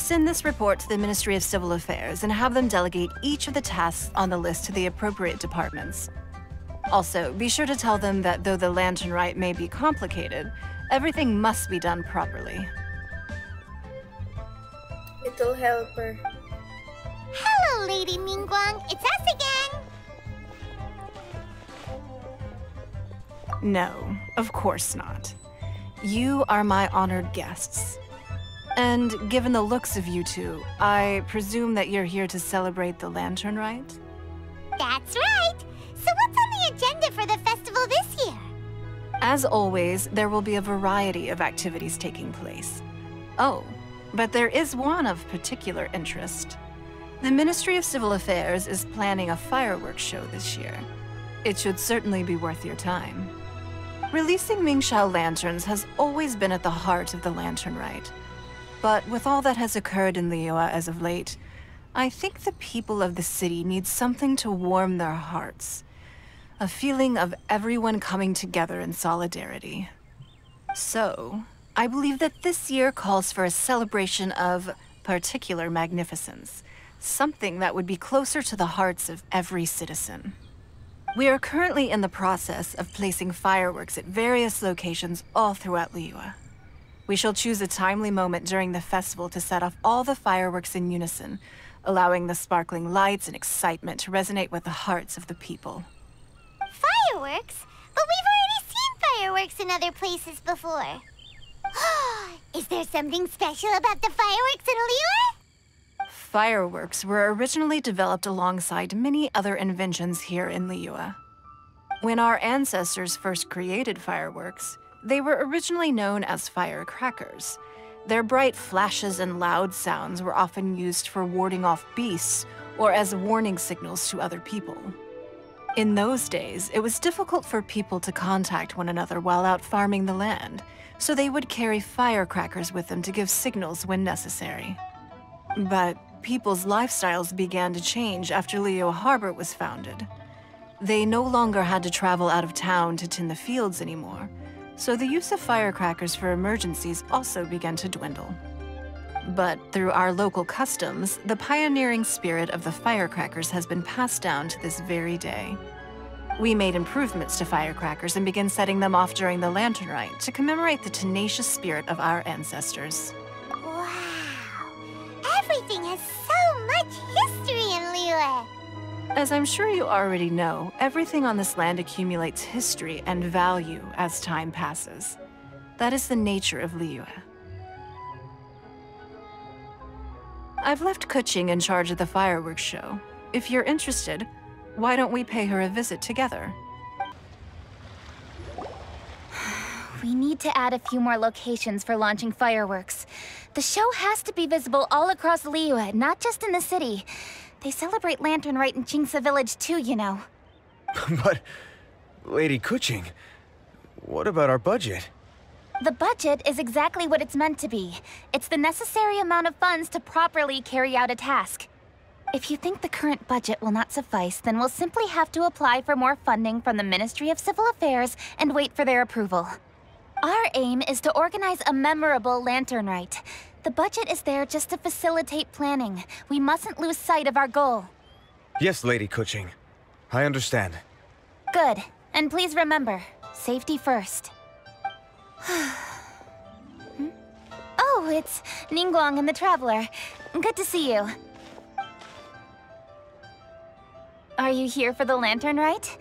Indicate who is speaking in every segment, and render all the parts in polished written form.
Speaker 1: Send this report to the Ministry of Civil Affairs and have them delegate each of the tasks on the list to the appropriate departments. Also, be sure to tell them that though the Lantern Rite may be complicated, everything must be done properly.
Speaker 2: It'll help her.
Speaker 3: Hello, Lady Ningguang. It's us again.
Speaker 1: No, of course not. You are my honored guests. And given the looks of you two, I presume that you're here to celebrate the Lantern Rite?
Speaker 3: That's right. So what's on the agenda for the festival this year?
Speaker 1: As always, there will be a variety of activities taking place. Oh, but there is one of particular interest. The Ministry of Civil Affairs is planning a fireworks show this year. It should certainly be worth your time. Releasing Mingxiao lanterns has always been at the heart of the Lantern Rite. But with all that has occurred in Liyue as of late, I think the people of the city need something to warm their hearts. A feeling of everyone coming together in solidarity. So, I believe that this year calls for a celebration of particular magnificence. Something that would be closer to the hearts of every citizen. We are currently in the process of placing fireworks at various locations all throughout Liyue. We shall choose a timely moment during the festival to set off all the fireworks in unison, allowing the sparkling lights and excitement to resonate with the hearts of the people.
Speaker 3: Fireworks? But we've already seen fireworks in other places before. Is there something special about the fireworks in Liyue?
Speaker 1: Fireworks were originally developed alongside many other inventions here in Liyue. When our ancestors first created fireworks, they were originally known as firecrackers. Their bright flashes and loud sounds were often used for warding off beasts or as warning signals to other people. In those days, it was difficult for people to contact one another while out farming the land, so they would carry firecrackers with them to give signals when necessary. But people's lifestyles began to change after Liyue Harbor was founded. They no longer had to travel out of town to tend the fields anymore, so the use of firecrackers for emergencies also began to dwindle. But through our local customs, the pioneering spirit of the firecrackers has been passed down to this very day. We made improvements to firecrackers and began setting them off during the Lantern Rite to commemorate the tenacious spirit of our ancestors.
Speaker 3: Wow! Everything has so much history in Liyue!
Speaker 1: As I'm sure you already know, everything on this land accumulates history and value as time passes. That is the nature of Liyue. I've left keqing in charge of the fireworks show. If you're interested, why don't we pay her a visit together?
Speaker 4: We need to add a few more locations for launching fireworks. The show has to be visible all across Liyue, not just in the city. They celebrate Lantern Rite in Qingce Village too, you know.
Speaker 5: But, Lady keqing, what about our budget?
Speaker 4: The budget is exactly what it's meant to be. It's the necessary amount of funds to properly carry out a task. If you think the current budget will not suffice, then we'll simply have to apply for more funding from the Ministry of Civil Affairs and wait for their approval. Our aim is to organize a memorable Lantern Rite. The budget is there just to facilitate planning. We mustn't lose sight of our goal.
Speaker 5: Yes, Lady keqing. I understand.
Speaker 4: Good. And please remember, safety first. Oh, it's Ningguang and the Traveler. Good to see you. Are you here for the Lantern Rite?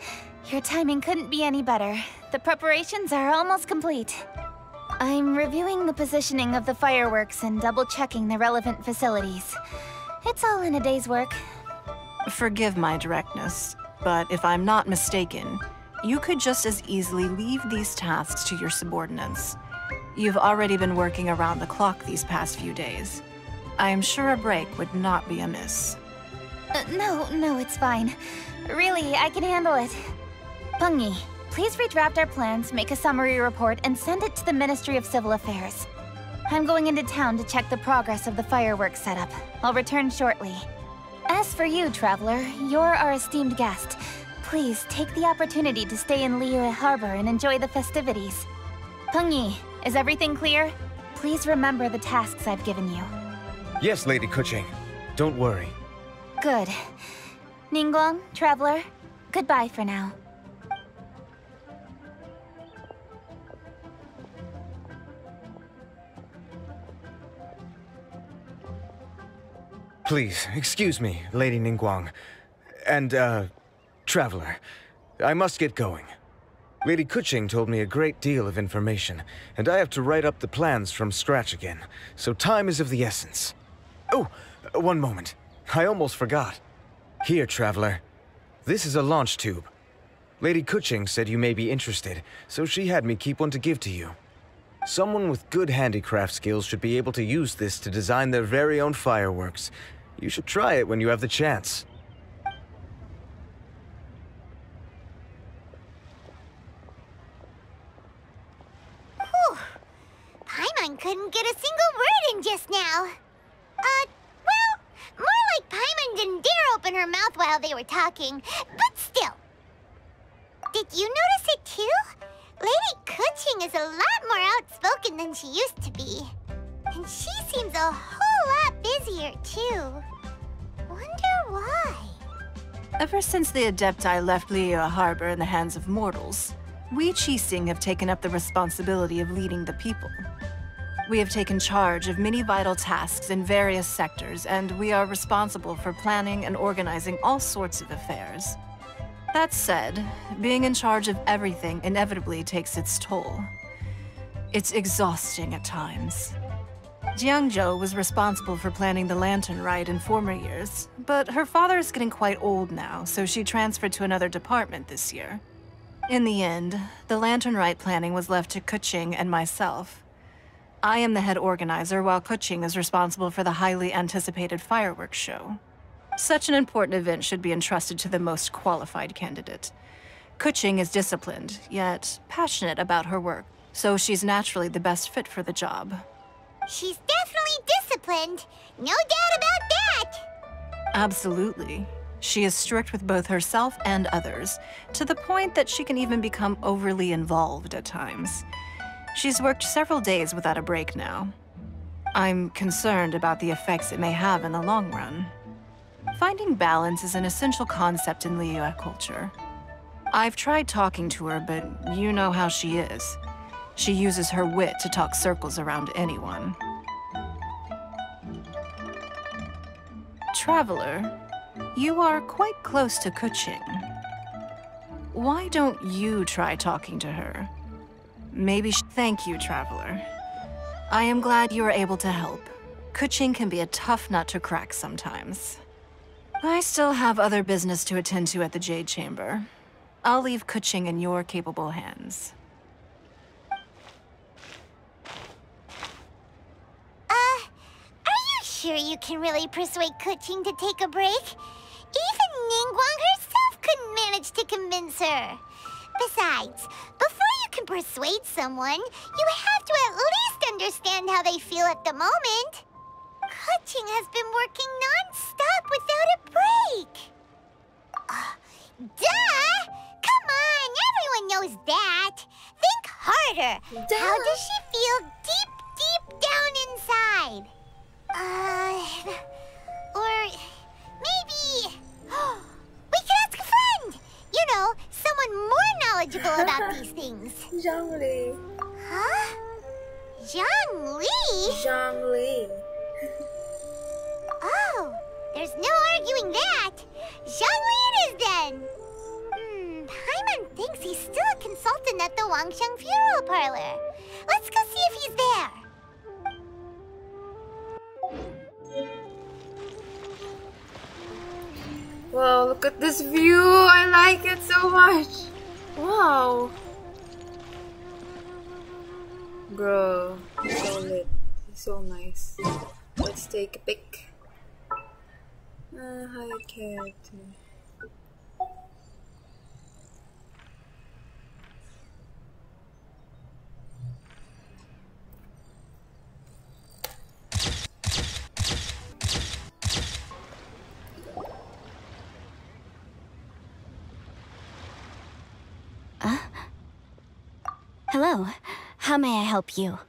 Speaker 4: Your timing couldn't be any better. The preparations are almost complete. I'm reviewing the positioning of the fireworks and double-checking the relevant facilities. It's all in a day's work.
Speaker 1: Forgive my directness, but if I'm not mistaken, you could just as easily leave these tasks to your subordinates. You've already been working around the clock these past few days. I am sure a break would not be amiss.
Speaker 4: No, it's fine. Really, I can handle it. Pengyi, please redraft our plans, make a summary report, and send it to the Ministry of Civil Affairs. I'm going into town to check the progress of the fireworks setup. I'll return shortly. As for you, Traveler, you're our esteemed guest. Please take the opportunity to stay in Liyue Harbor and enjoy the festivities. Pengyi, is everything clear? Please remember the tasks I've given you.
Speaker 5: Yes, Lady Kuching. Don't worry.
Speaker 4: Good. Ningguang, Traveler, goodbye for now.
Speaker 5: Please, excuse me, Lady Ningguang. And, Traveler. I must get going. Lady Kuching told me a great deal of information, and I have to write up the plans from scratch again, so time is of the essence. Oh, one moment. I almost forgot. Here, Traveler. This is a launch tube. Lady Kuching said you may be interested, so she had me keep one to give to you. Someone with good handicraft skills should be able to use this to design their very own fireworks. You should try it when you have the chance.
Speaker 3: Whew. Paimon couldn't get a single word in just now. Well, more like Paimon didn't dare open her mouth while they were talking, but still. Did you notice it too? Lady Kuching is a lot more outspoken than she used to be. And she seems a whole lot busier too. Wonder why?
Speaker 1: Ever since the Adepti left Liyue Harbor in the hands of mortals, we keqing have taken up the responsibility of leading the people. We have taken charge of many vital tasks in various sectors, and we are responsible for planning and organizing all sorts of affairs. That said, being in charge of everything inevitably takes its toll. It's exhausting at times. Jiangzhou was responsible for planning the Lantern Rite in former years, but her father is getting quite old now, so she transferred to another department this year. In the end, the Lantern Rite planning was left to Keqing and myself. I am the head organizer, while Keqing is responsible for the highly anticipated fireworks show. Such an important event should be entrusted to the most qualified candidate. Keqing is disciplined, yet passionate about her work, so she's naturally the best fit for the job.
Speaker 3: She's definitely disciplined. No doubt about that.
Speaker 1: Absolutely. She is strict with both herself and others, to the point that she can even become overly involved at times. She's worked several days without a break now. I'm concerned about the effects it may have in the long run. Finding balance is an essential concept in Liyue culture. I've tried talking to her, but you know how she is. She uses her wit to talk circles around anyone. Traveler, you are quite close to Keqing. Why don't you try talking to her? Maybe Thank you, Traveler. I am glad you are able to help. Keqing can be a tough nut to crack sometimes. I still have other business to attend to at the Jade Chamber. I'll leave Keqing in your capable hands.
Speaker 3: Are you sure you can really persuade Keqing to take a break? Even Ningguang herself couldn't manage to convince her. Besides, before you can persuade someone, you have to at least understand how they feel at the moment. Keqing has been working non-stop without a break. Duh! Come on, everyone knows that. Think harder.
Speaker 2: Duh.
Speaker 3: How does she feel deep down inside? Or maybe... we can ask a friend! You know, someone more knowledgeable about these things.
Speaker 2: ZHONGLI.
Speaker 3: Huh? ZHONGLI?
Speaker 2: ZHONGLI.
Speaker 3: Oh, there's no arguing that. ZHONGLI it is then. Paimon thinks he's still a consultant at the Wangsheng Funeral Parlor. Let's go see if he's there.
Speaker 2: Wow, look at this view. I like it so much. Wow. Bro, so lit. So nice. Let's take a pic. Hide character.
Speaker 4: Hello. How may I help you?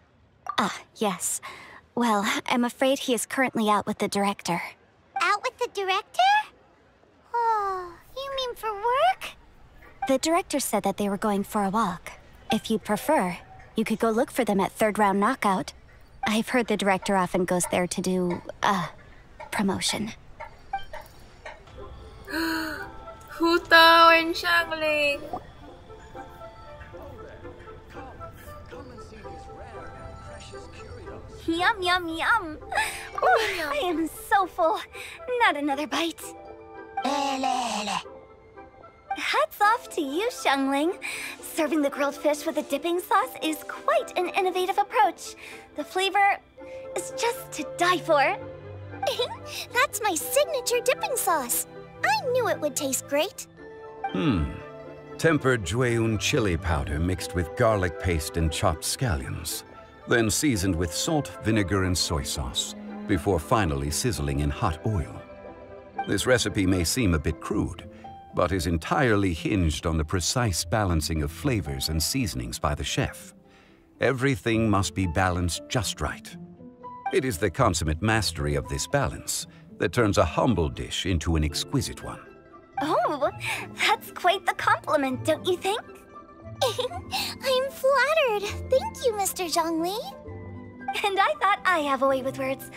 Speaker 4: Ah, yes. Well, I'm afraid he is currently out with the director.
Speaker 3: Out with the director? Oh, you mean for work?
Speaker 4: The director said that they were going for a walk. If you'd prefer, you could go look for them at third round knockout. I've heard the director often goes there to do, promotion.
Speaker 2: Hu Tao and Xiangling.
Speaker 4: Yum, yum, yum. Oh, I am so full. Not another bite. Hats off to you, Xiangling. Serving the grilled fish with a dipping sauce is quite an innovative approach. The flavor is just to die for.
Speaker 3: That's my signature dipping sauce. I knew it would taste great.
Speaker 6: Tempered Jueyun chili powder mixed with garlic paste and chopped scallions, then seasoned with salt, vinegar, and soy sauce, before finally sizzling in hot oil. This recipe may seem a bit crude, but is entirely hinged on the precise balancing of flavors and seasonings by the chef. Everything must be balanced just right. It is the consummate mastery of this balance that turns a humble dish into an exquisite one.
Speaker 4: Oh, that's quite the compliment, don't you think?
Speaker 3: I'm flattered. Thank you, Mr. Zhongli.
Speaker 4: And I thought I have a way with words.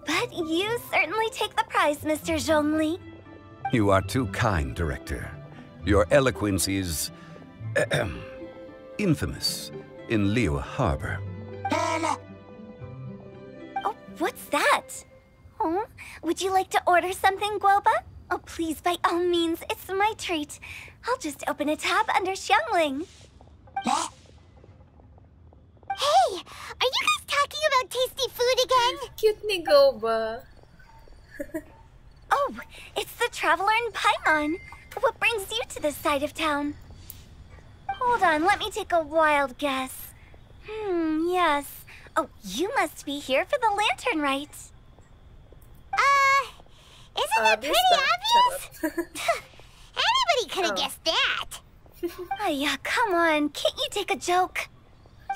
Speaker 4: But you certainly take the prize, Mr. Zhongli.
Speaker 6: You are too kind, Director. Your eloquence is infamous in Liyue Harbor.
Speaker 4: Oh, what's that? Oh, would you like to order something, Guoba? Oh, please, by all means, it's my treat. I'll just open a tab under Xiangling.
Speaker 3: Hey, are you guys talking about tasty food again?
Speaker 2: Cute ni Goba.
Speaker 4: Oh, it's the Traveler in Paimon. What brings you to this side of town? Hold on, let me take a wild guess. Yes. Oh, you must be here for the Lantern Rite.
Speaker 3: Isn't that pretty obvious? Anybody could have guessed that.
Speaker 4: Yeah, come on, can't you take a joke?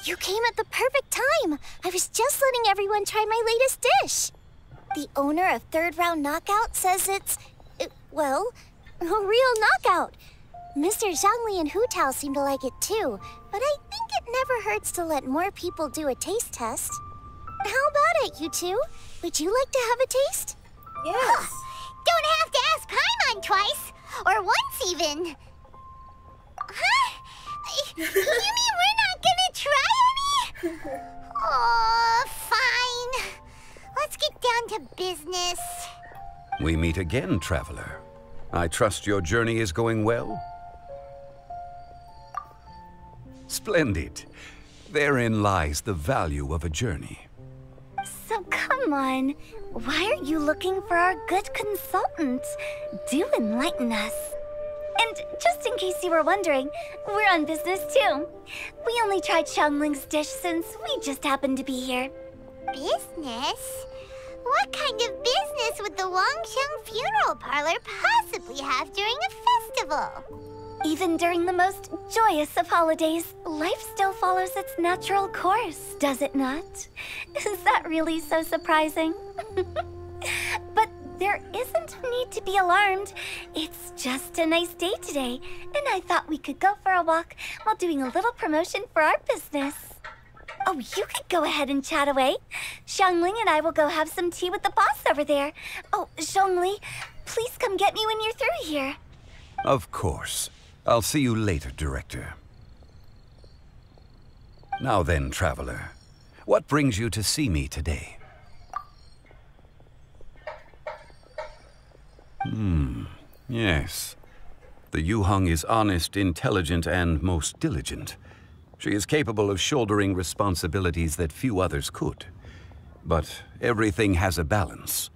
Speaker 3: You came at the perfect time. I was just letting everyone try my latest dish. The owner of Third Round Knockout says it's, well, a real knockout. Mr. Zhongli and Hu Tao seem to like it too, but I think it never hurts to let more people do a taste test. How about it, you two? Would you like to have a taste?
Speaker 2: Yes.
Speaker 3: Don't have to ask Paimon twice, or once even. Huh? You mean we're not gonna try any? Oh, fine. Let's get down to business.
Speaker 6: We meet again, Traveler. I trust your journey is going well? Splendid. Therein lies the value of a journey.
Speaker 4: So come on, why are you looking for our good consultant? Do enlighten us. And just in case you were wondering, we're on business too. We only tried Xiangling's dish since we just happened to be here.
Speaker 3: Business? What kind of business would the Wangsheng Funeral Parlor possibly have during a festival?
Speaker 4: Even during the most joyous of holidays, life still follows its natural course, does it not? Is that really so surprising? But there isn't a need to be alarmed. It's just a nice day today, and I thought we could go for a walk while doing a little promotion for our business. Oh, you could go ahead and chat away. Xiangling and I will go have some tea with the boss over there. Oh, Zhongli, please come get me when you're through here.
Speaker 6: Of course. I'll see you later, Director. Now then, Traveler, what brings you to see me today? Yes. The Yuheng is honest, intelligent, and most diligent. She is capable of shouldering responsibilities that few others could. But everything has a balance,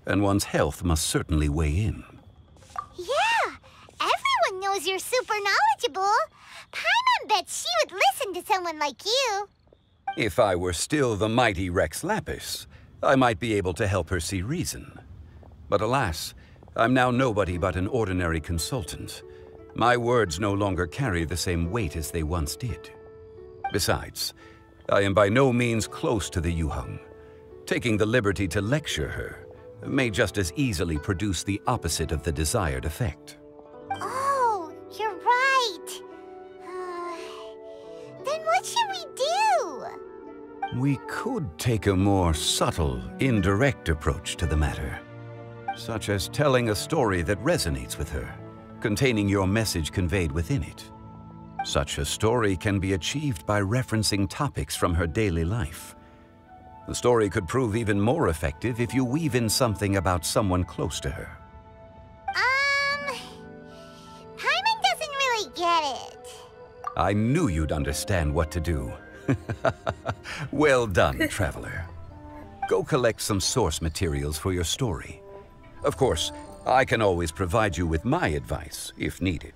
Speaker 6: and one's health must certainly weigh in.
Speaker 3: Yeah, everyone knows you're super knowledgeable. Paimon bets she would listen to someone like you.
Speaker 6: If I were still the mighty Rex Lapis, I might be able to help her see reason. But alas, I'm now nobody but an ordinary consultant. My words no longer carry the same weight as they once did. Besides, I am by no means close to the Yuheng. Taking the liberty to lecture her may just as easily produce the opposite of the desired effect.
Speaker 3: Oh, you're right. Then what should we do?
Speaker 6: We could take a more subtle, indirect approach to the matter, such as telling a story that resonates with her, containing your message conveyed within it. Such a story can be achieved by referencing topics from her daily life. The story could prove even more effective if you weave in something about someone close to her.
Speaker 3: Paimon doesn't really get it.
Speaker 6: I knew you'd understand what to do. Well done, Traveler. Go collect some source materials for your story. Of course, I can always provide you with my advice, if needed.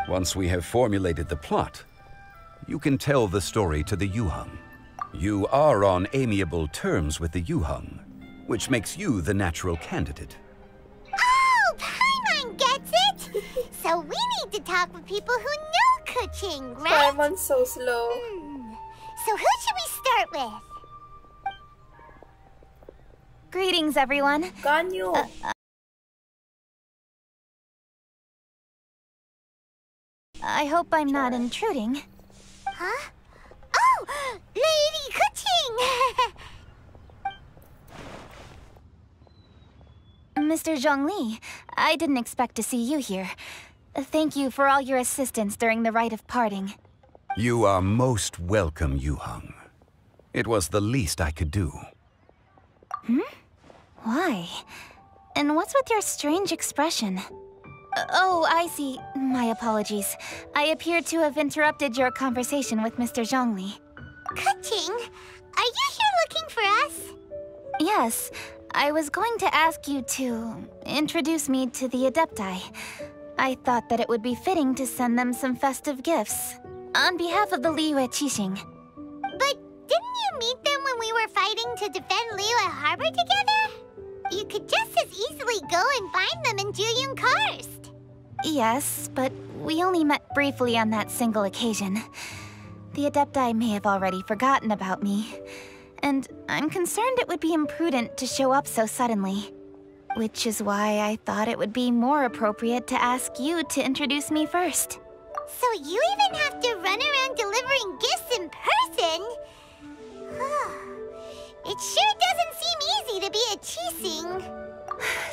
Speaker 6: Once we have formulated the plot, you can tell the story to the Yuheng. You are on amiable terms with the Yuheng, which makes you the natural candidate.
Speaker 3: Oh, Paimon gets it! So we need to talk with people who know keqing, right?
Speaker 2: Paimon's so slow.
Speaker 3: So who should we start with?
Speaker 4: Greetings, everyone.
Speaker 2: Ganyu.
Speaker 4: I hope I'm not intruding.
Speaker 3: Huh? Oh! Lady keqing!
Speaker 4: Mr. Zhongli, I didn't expect to see you here. Thank you for all your assistance during the rite of parting.
Speaker 6: You are most welcome, Yuheng. It was the least I could do.
Speaker 4: Why? And what's with your strange expression? Oh, I see. My apologies. I appear to have interrupted your conversation with Mr. Zhongli.
Speaker 3: Keqing, are you here looking for us?
Speaker 4: Yes, I was going to ask you to introduce me to the Adepti. I thought that it would be fitting to send them some festive gifts. On behalf of the Liyue keqing.
Speaker 3: But didn't you meet them when we were fighting to defend Liyue Harbor together? You could just as easily go and find them in Juyun Karst.
Speaker 4: Yes, but we only met briefly on that single occasion. The Adepti may have already forgotten about me, and I'm concerned it would be imprudent to show up so suddenly. Which is why I thought it would be more appropriate to ask you to introduce me first.
Speaker 3: So you even have to run around delivering gifts in person? It sure doesn't seem easy to be a keqing.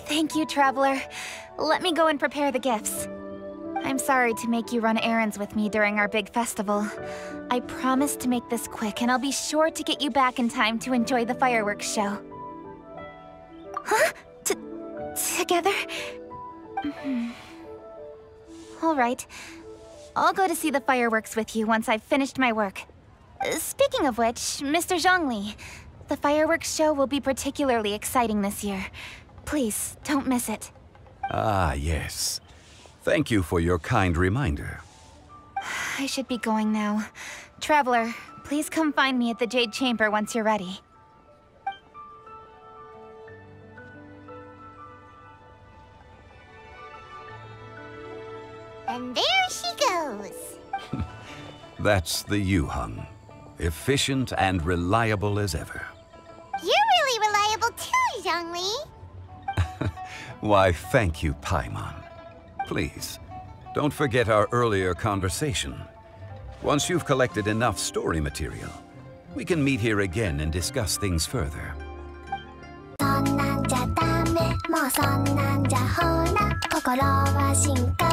Speaker 4: Thank you, Traveler. Let me go and prepare the gifts. I'm sorry to make you run errands with me during our big festival. I promise to make this quick, and I'll be sure to get you back in time to enjoy the fireworks show. Huh? Together? All right. I'll go to see the fireworks with you once I've finished my work. Speaking of which, Mr. Zhongli, the fireworks show will be particularly exciting this year. Please, don't miss it.
Speaker 6: Ah, yes. Thank you for your kind reminder.
Speaker 4: I should be going now. Traveler, please come find me at the Jade Chamber once you're ready.
Speaker 3: And there she goes.
Speaker 6: That's the Yuheng. Efficient and reliable as ever.
Speaker 3: You're really reliable too, Zhongli.
Speaker 6: Why, thank you, Paimon. Please, don't forget our earlier conversation. Once you've collected enough story material, we can meet here again and discuss things further.
Speaker 3: そんなんじゃダメもうそんなんじゃほら心は進化